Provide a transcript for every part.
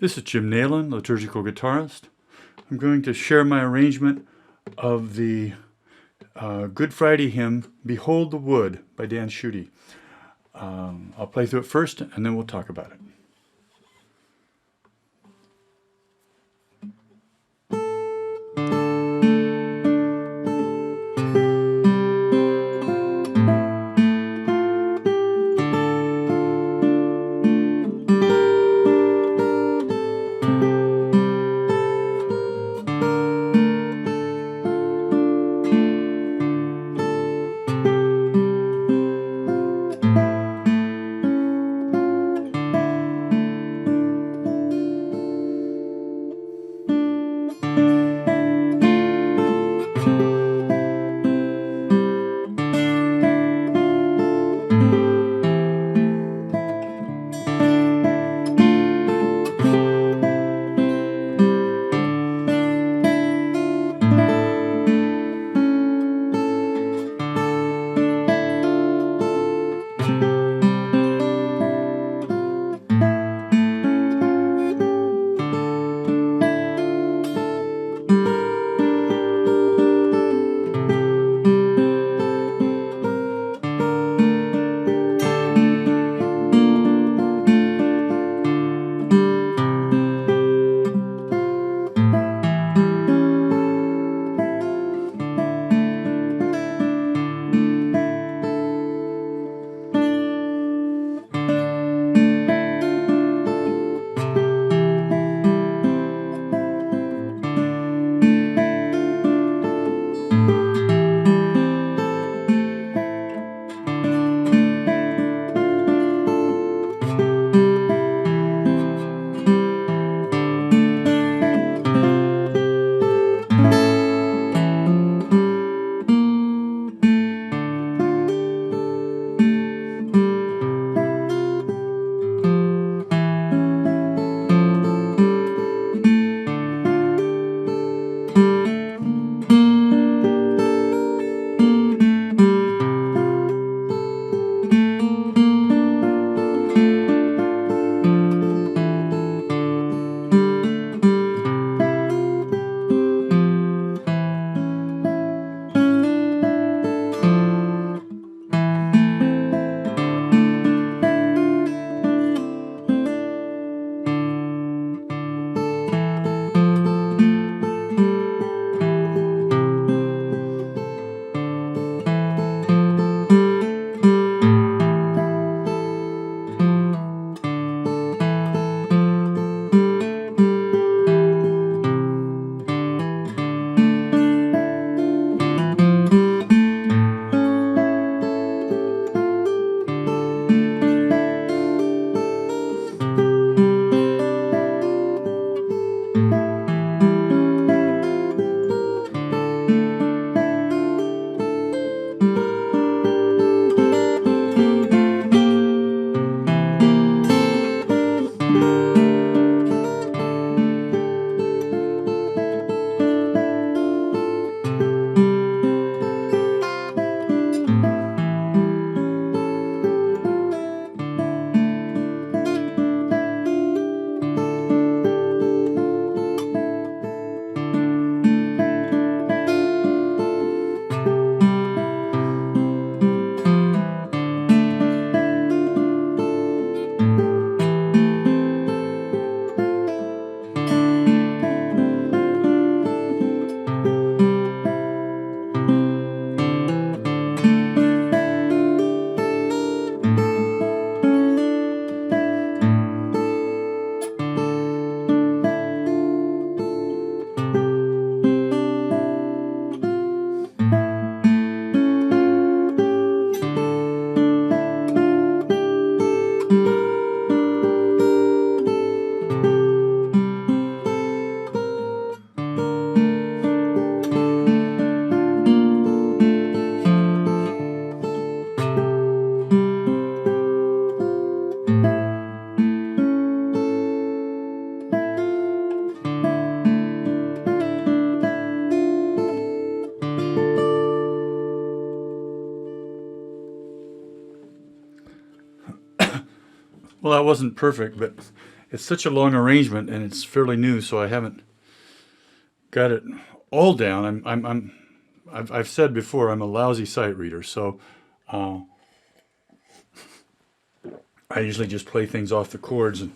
This is Jim Nalen, liturgical guitarist. I'm going to share my arrangement of the Good Friday hymn, Behold the Wood by Dan Schutte. I'll play through it first and then we'll talk about it. Well, that wasn't perfect, but it's such a long arrangement, and it's fairly new, so I haven't got it all down. I've said before, I'm a lousy sight reader, so I usually just play things off the chords and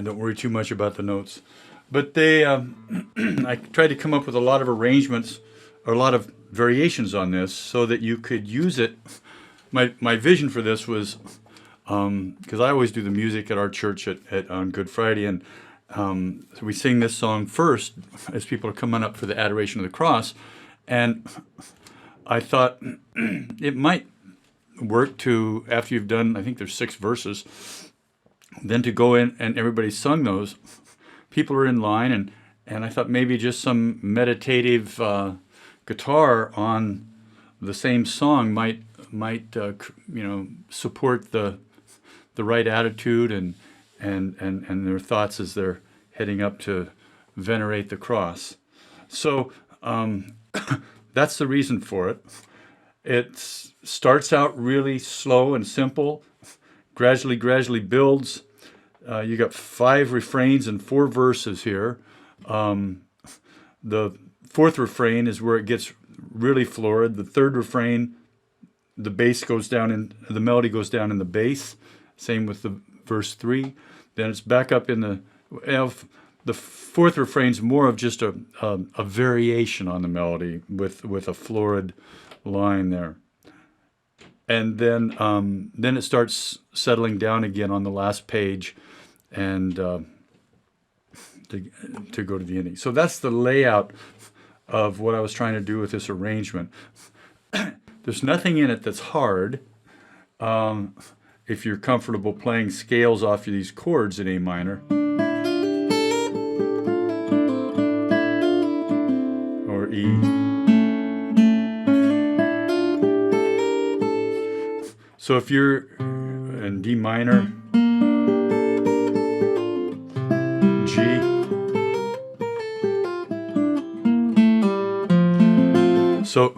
don't worry too much about the notes. But I tried to come up with a lot of arrangements, or a lot of variations on this, so that you could use it. My vision for this was, because I always do the music at our church on Good Friday, and so we sing this song first as people are coming up for the Adoration of the Cross, and I thought it might work to, after you've done, I think there's 6 verses, then to go in and everybody's sung those. People are in line, and I thought maybe just some meditative guitar on the same song might support the right attitude and their thoughts as they're heading up to venerate the cross. So that's the reason for it. It starts out really slow and simple, gradually builds. You got 5 refrains and 4 verses here. The 4th refrain is where it gets really florid. The 3rd refrain, the bass goes down and the melody goes down in the bass. Same with the verse 3. Then it's back up in the 4th refrain's more of just a variation on the melody with a florid line there. And then it starts settling down again on the last page, and to go to the ending. So that's the layout of what I was trying to do with this arrangement. There's nothing in it that's hard. If you're comfortable playing scales off of these chords in A minor, or E. So if you're in D minor, G, so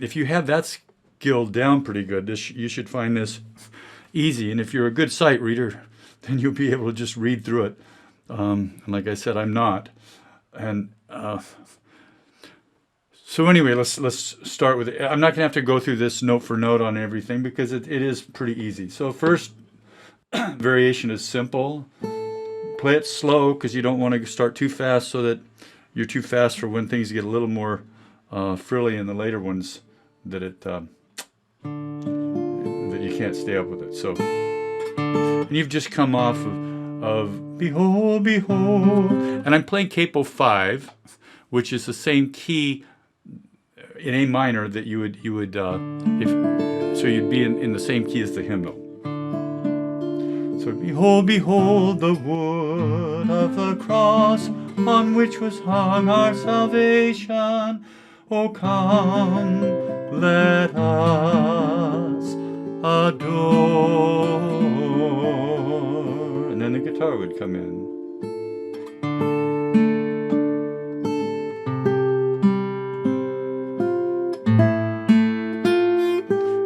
if you have that skill down pretty good, you should find this easy. And if you're a good sight reader, then you'll be able to just read through it. And like I said, I'm not. And so anyway, let's start with it. I'm not going to have to go through this note for note on everything because it is pretty easy. So first variation is simple. Play it slow because you don't want to start too fast so that you're too fast for when things get a little more frilly in the later ones, that you can't stay up with it. So, and you've just come off of Behold, Behold, and I'm playing capo 5, which is the same key in A minor that you would so you'd be in the same key as the hymnal. So behold, behold the wood of the cross on which was hung our salvation. Oh, come, let us adore. And then the guitar would come in.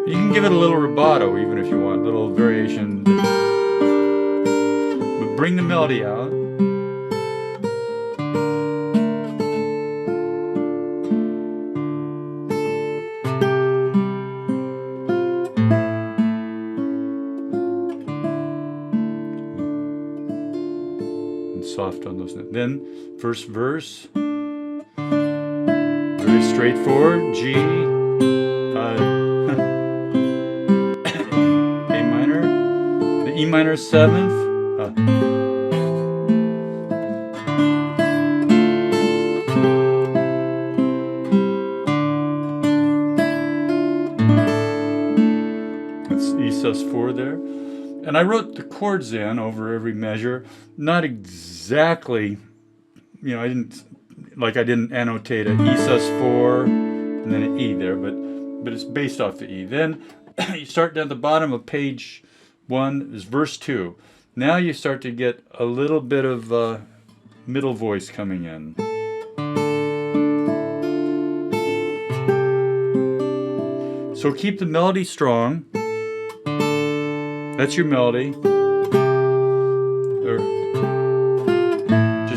You can give it a little rubato even if you want, a little variation. But bring the melody out. Soft on those notes. Then first verse, very straightforward. G, A minor, the E minor 7th, that's E sus4 there. And I wrote the chords in over every measure, not exactly, I didn't annotate a E sus4 and then an E there, but it's based off the E. Then you start down the bottom of page 1 is verse 2. Now you start to get a little bit of middle voice coming in. So keep the melody strong. That's your melody.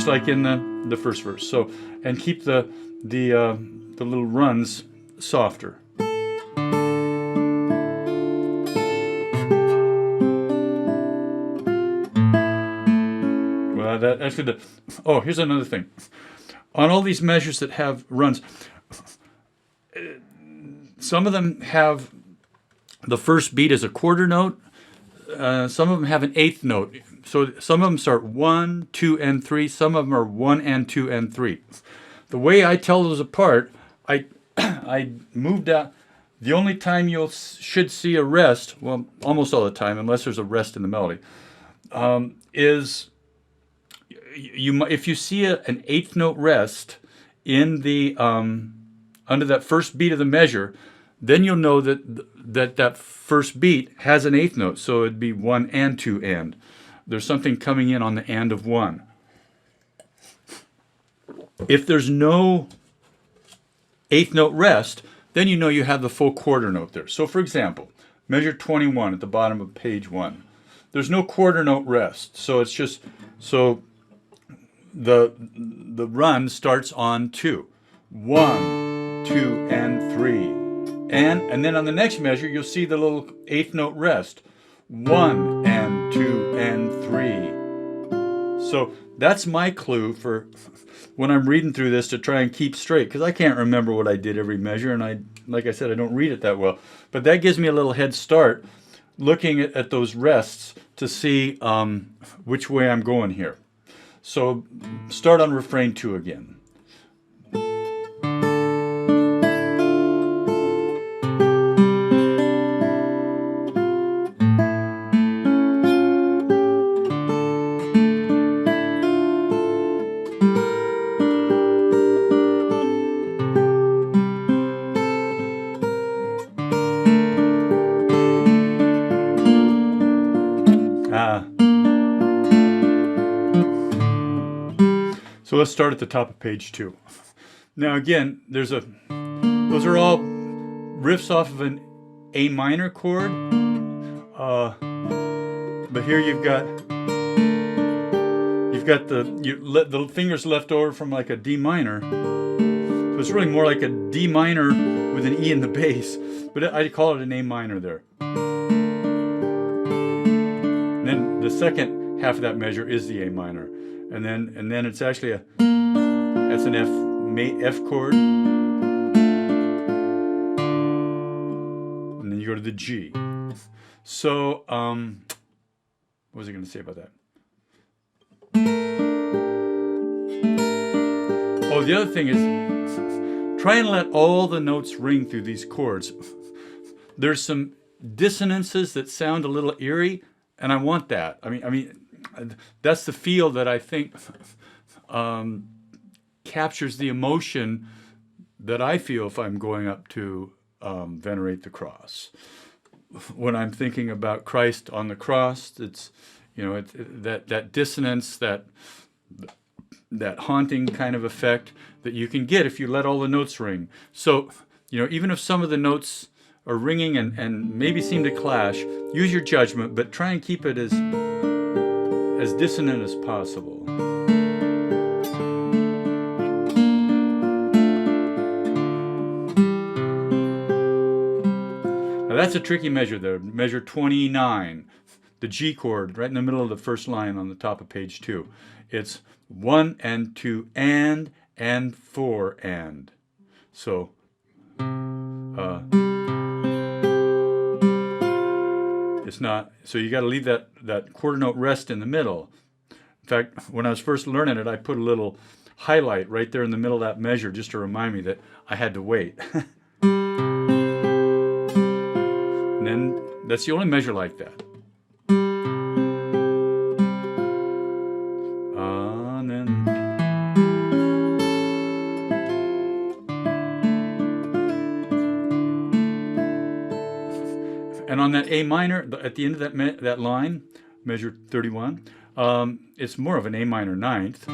just like in the first verse. So, and keep the little runs softer. Well, that actually, oh, here's another thing. On all these measures that have runs, some of them have the first beat as a quarter note. Some of them have an eighth note. So some of them start 1, 2, and 3. Some of them are 1 and 2 and 3. The way I tell those apart, I moved out. The only time you should see a rest, well, almost all the time, unless there's a rest in the melody, is if you see an eighth note rest in the under that first beat of the measure, then you'll know that first beat has an eighth note. So it'd be 1 and 2 and. There's something coming in on the and of 1. If there's no eighth note rest, then you know you have the full quarter note there. So for example, measure 21 at the bottom of page 1. There's no quarter note rest. So it's just, so the run starts on 2. 1, 2, and 3. And then on the next measure, you'll see the little eighth note rest. 1 and 2 and 3. So that's my clue for when I'm reading through this to try and keep straight, because I can't remember what I did every measure, and like I said, I don't read it that well. But that gives me a little head start looking at those rests to see which way I'm going here. So start on refrain 2 again. So let's start at the top of page 2. Now again, those are all riffs off of an A minor chord, but here you've got the fingers left over from like a D minor, so it's really more like a D minor with an E in the bass, but I call it an A minor there. And then the second half of that measure is the A minor. And then it's actually that's an F chord, and then you go to the G. So what was I going to say about that? Oh, the other thing is try and let all the notes ring through these chords. There's some dissonances that sound a little eerie, and I want that. I mean. That's the feel that I think captures the emotion that I feel if I'm going up to venerate the cross. When I'm thinking about Christ on the cross, it's that dissonance, that haunting kind of effect that you can get if you let all the notes ring. So even if some of the notes are ringing and maybe seem to clash, use your judgment, but try and keep it as dissonant as possible. Now that's a tricky measure there. Measure 29, the G chord, right in the middle of the first line on the top of page 2. It's 1 and 2 and 4 and. So it's not, so you got to leave that quarter note rest in the middle. In fact, when I was first learning it, I put a little highlight right there in the middle of that measure just to remind me that I had to wait. And then that's the only measure like that. And then and on that A minor, at the end of that line, measure 31, it's more of an A minor ninth.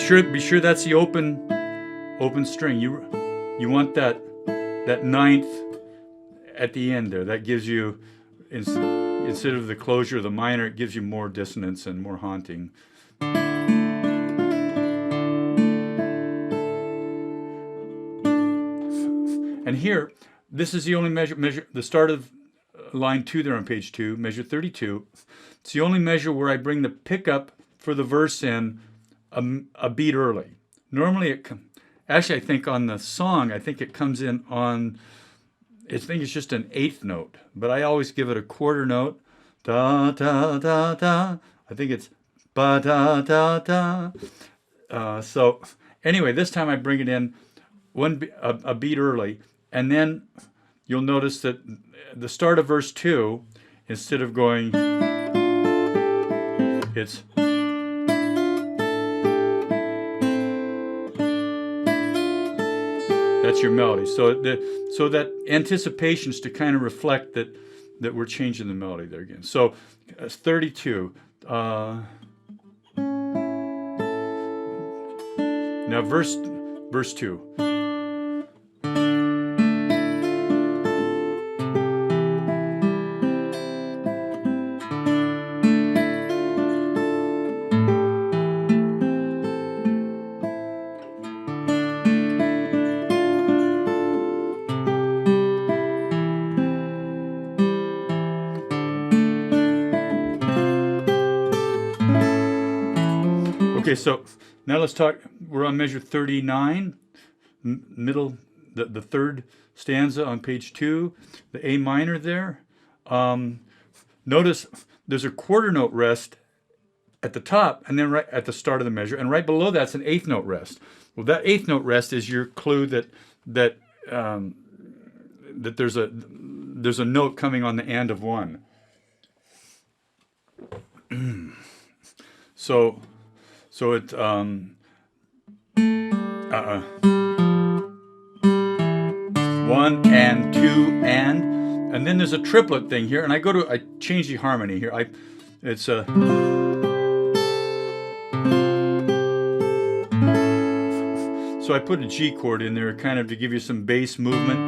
Be sure that's the open string. You want that ninth at the end there. That gives you, it's instead of the closure of the minor, it gives you more dissonance and more haunting. And here, this is the only measure, the start of line 2 there on page 2, measure 32. It's the only measure where I bring the pickup for the verse in a beat early. Normally actually I think on the song, I think it comes in on, I think it's just an 8th note, but I always give it a quarter note. Da, da, da, da. I think it's ba, da, da, da. So anyway, this time I bring it in a beat early, and then you'll notice that the start of verse 2, instead of going, it's that's your melody. So that anticipation is to kind of reflect that we're changing the melody there again. So 32. Now verse 2. Okay, so now let's talk, we're on measure 39, middle, the third stanza on page 2, the A minor there. Notice there's a quarter note rest at the top and then right at the start of the measure, and right below that's an 8th note rest. Well, that 8th note rest is your clue that there's a note coming on the and of 1. So it 1 and 2 and then there's a triplet thing here, and I change the harmony here. It's a so I put a G chord in there kind of to give you some bass movement.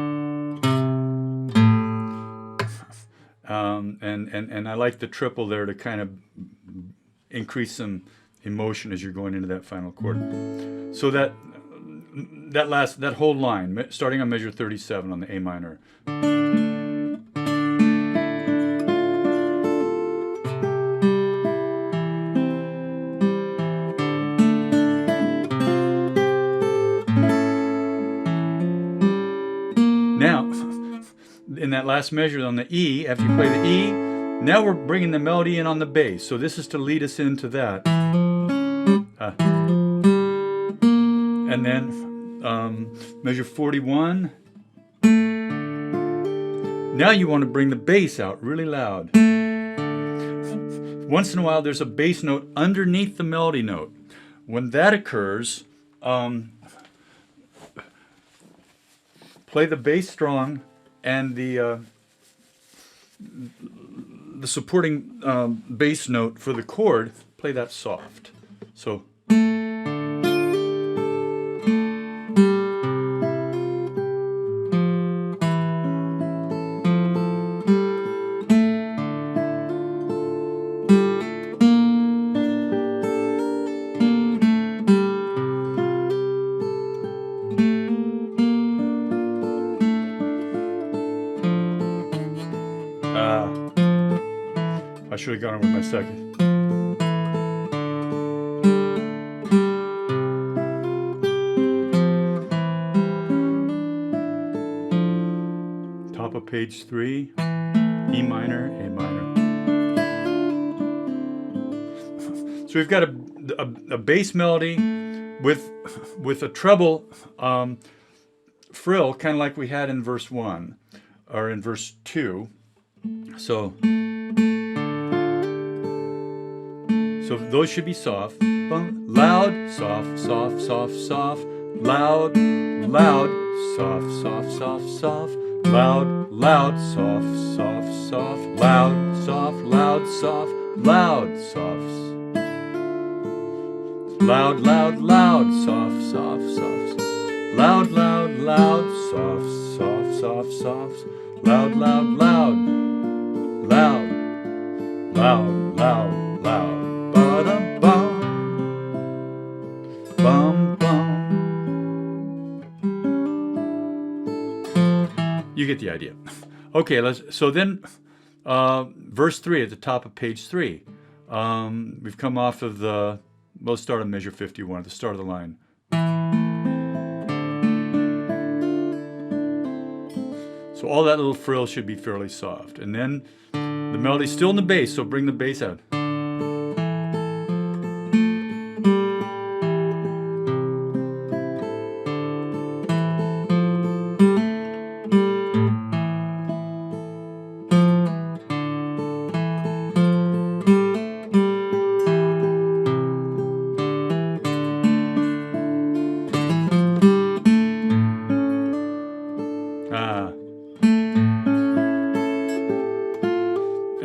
And I like the triple there to kind of increase some emotion as you're going into that final chord. So that whole line, starting on measure 37 on the A minor. Now, in that last measure on the E, after you play the E, now we're bringing the melody in on the bass. So this is to lead us into that. And then measure 41. Now you want to bring the bass out really loud. Once in a while there's a bass note underneath the melody note. When that occurs, play the bass strong, and the supporting bass note for the chord, play that soft. So I should have gone with my second. Top of page 3, E minor, A minor. So we've got a bass melody with a treble frill, kind of like we had in verse 1 or in verse 2. So those should be soft. Loud, soft, soft, soft, soft. Loud, loud, soft, soft, soft, soft. Loud, loud, soft, soft, soft. Loud, soft, loud, soft. Loud, soft. Loud, loud, loud, soft, soft, soft. Loud, loud, loud, soft, soft, soft, soft. Loud, loud, loud, loud, loud, loud, loud. Ba-dum-bum. Bum, bum. You get the idea. Okay, so then verse 3 at the top of page 3. We've come off of let's start on measure 51 at the start of the line. So all that little frill should be fairly soft. And then the melody's still in the bass, so bring the bass out.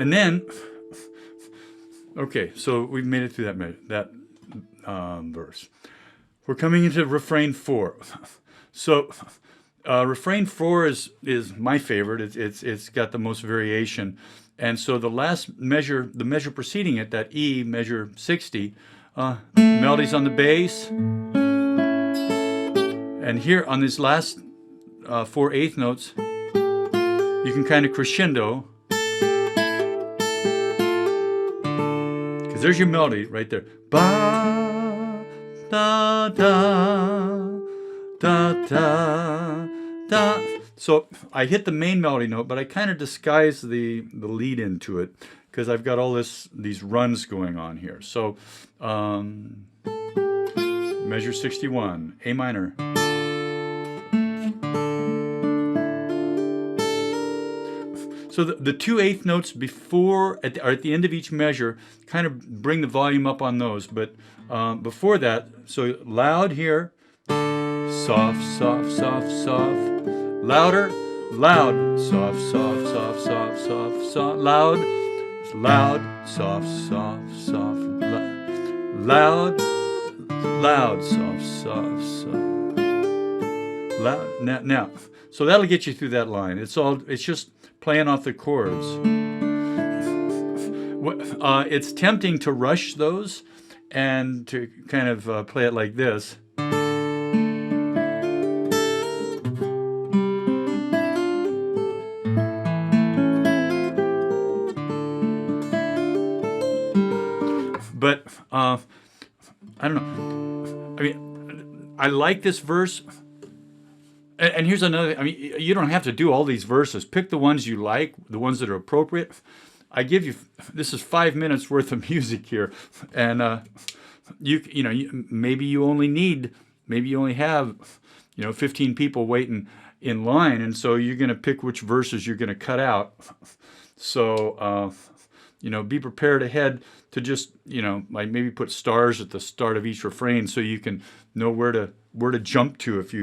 And then, okay, so we've made it through that verse. We're coming into refrain 4. So refrain 4 is my favorite. It's got the most variation. And so the last measure, the measure preceding it, that E, measure 60, melody's on the bass. And here on these last 4 eighth notes, you can kind of crescendo. Because there's your melody right there. Ba, da, da, da, da, da. So I hit the main melody note, but I kind of disguise the lead into it because I've got all these runs going on here. So measure 61, A minor. So the 2 eighth notes before, at the end of each measure, kind of bring the volume up on those. But before that, so loud here, soft, soft, soft, soft, louder, loud, soft, soft, soft, soft, soft, soft, loud, loud, soft, soft, soft, loud, loud, soft, soft, soft, loud. Now, so that'll get you through that line. It's just playing off the chords. It's tempting to rush those and to kind of play it like this. But I don't know. I mean, I like this verse. And here's another, I mean, you don't have to do all these verses. Pick the ones you like, the ones that are appropriate. I give you, this is 5 minutes worth of music here. And maybe you only have, 15 people waiting in line. And so you're going to pick which verses you're going to cut out. So, be prepared ahead to just, like maybe put stars at the start of each refrain so you can know where to jump to if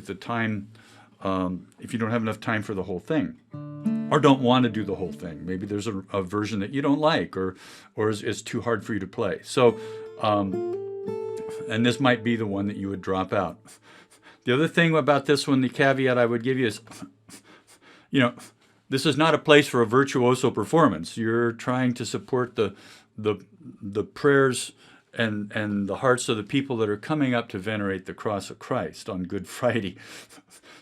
the time, if you don't have enough time for the whole thing, or don't want to do the whole thing. Maybe there's a version that you don't like, or is too hard for you to play. So, and this might be the one that you would drop out. The other thing about this one, the caveat I would give you is, this is not a place for a virtuoso performance. You're trying to support the prayers and the hearts of the people that are coming up to venerate the cross of Christ on Good Friday.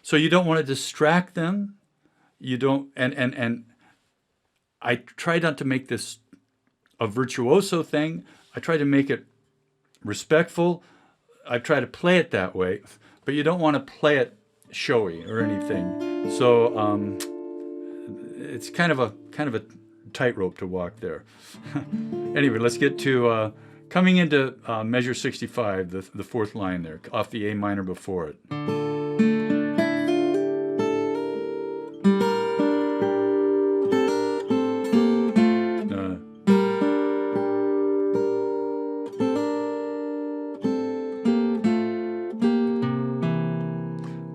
So you don't want to distract them. You don't, and I try not to make this a virtuoso thing. I try to make it respectful. I try to play it that way, but you don't want to play it showy or anything. So it's kind of a tightrope to walk there. Anyway, let's get to coming into measure 65, the fourth line there, off the A minor before it.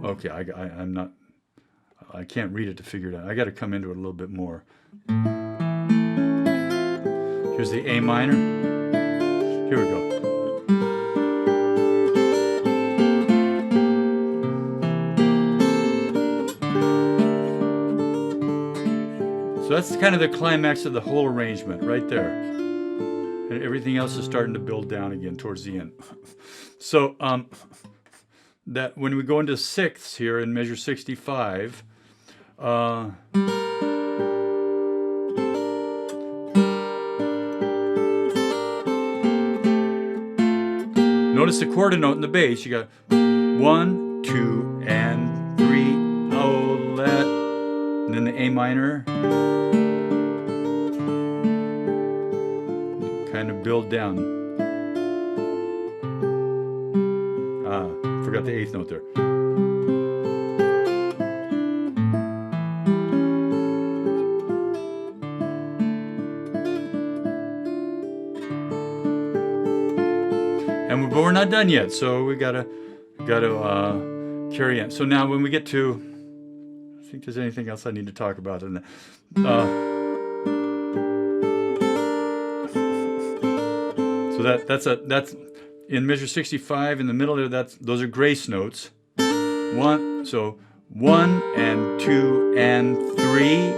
Okay, I can't read it to figure it out. I got to come into it a little bit more. Here's the A minor. Here we go. So that's kind of the climax of the whole arrangement right there. And everything else is starting to build down again towards the end. So that when we go into sixths here in measure 65, notice the quarter note in the bass. You got 1, 2, and 3. Oh, let, and then the A minor. Kind of build down. Forgot the 8th note there. But we're not done yet, so we gotta carry on. So now when we get to, I think there's anything else I need to talk about in that. So that's in measure 65 in the middle there. Those are grace notes. 1, so 1 and 2 and 3,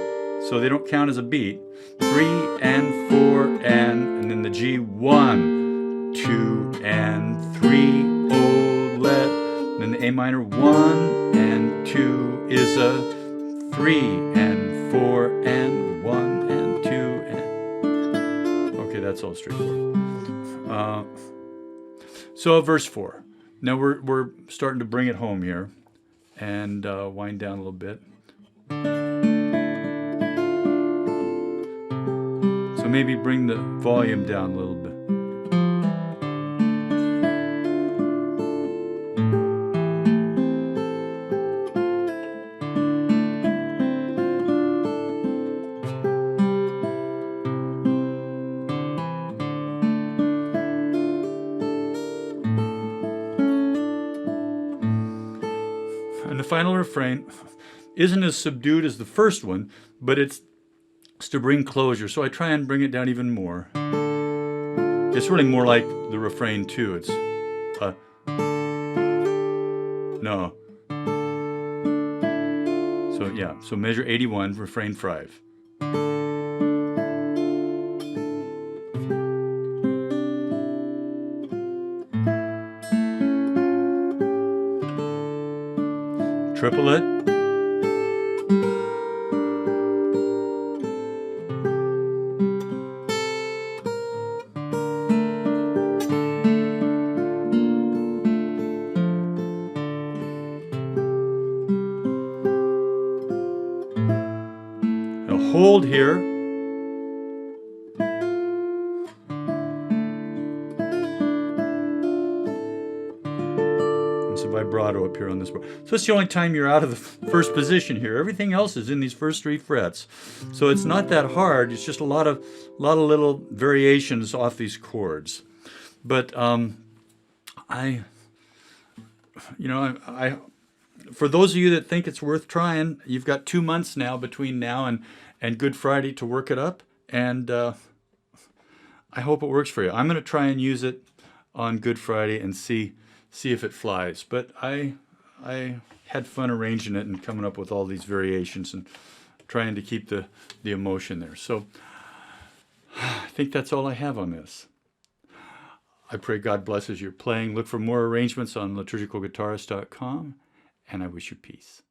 so they don't count as a beat. 3 and 4 and then the G. 1, 2 and 3. Oh, let. Then the A minor. 1 and 2 is a 3 and 4 and 1 and 2 and. Okay, that's all straightforward. So verse 4. Now we're starting to bring it home here, and wind down a little bit. So maybe bring the volume down a little bit. And the final refrain isn't as subdued as the first one, but it's to bring closure. So I try and bring it down even more. It's really more like the refrain too. It's no. So yeah, so measure 81, refrain 5. Triplet. Now hold here. Vibrato up here on this board. So it's the only time you're out of the first position here. Everything else is in these first 3 frets. So it's not that hard. It's just a lot of little variations off these chords. But I for those of you that think it's worth trying, you've got 2 months now between now and Good Friday to work it up, and I hope it works for you. I'm going to try and use it on Good Friday and see if it flies. But I had fun arranging it and coming up with all these variations and trying to keep the emotion there. So I think that's all I have on this. I pray God blesses your playing. Look for more arrangements on liturgicalguitarist.com, and I wish you peace.